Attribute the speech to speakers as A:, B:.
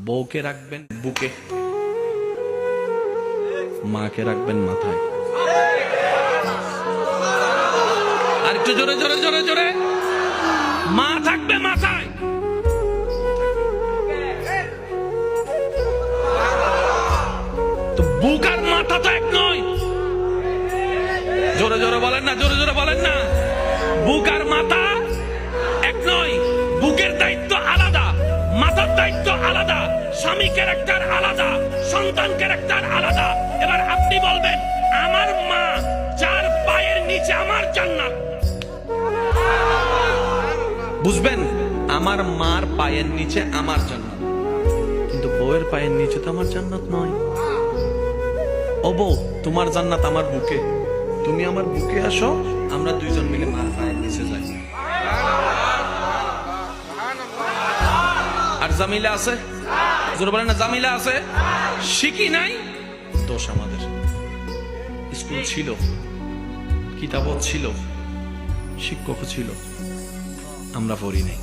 A: বউকে রাখবেন বুকে, মাকে রাখবেন মাথায়। আর একটু জোরে জোরে জোরে জোরে, মা থাকবে মাথায়। তো বুক আর মাথা তো এক নয়। জোরে জোরে বলেন না, জোরে জোরে বলেন না। বুক আর মাথা এক নয়। বুকের দায়িত্ব আলাদা, মাথার দায়িত্ব আলাদা, স্বামী ক্যারেক্টার আলাদা, সন্তান ক্যারেক্টার আলাদা। এবার আপনি বলবেন আমার মা যার পায়ের নিচে আমার জান্নাত, বুঝবেন আমার মার পায়ের নিচে আমার জান্নাত, কিন্তু বউয়ের পায়ের নিচে তো আমার জান্নাত নয়। ও বউ, তোমার জান্নাত আমার বুকে, তুমি আমার বুকে আসো, আমরা দুইজন মিলে মার পায়ের নিচে যাই। আর জামিলা আছে, জোরে বলেন না, জামিলা আছে। শিখি নাই, দোষ আমাদের। স্কুল ছিল, কিতাবও ছিল, শিক্ষকও ছিল, আমরা পড়ি নাই।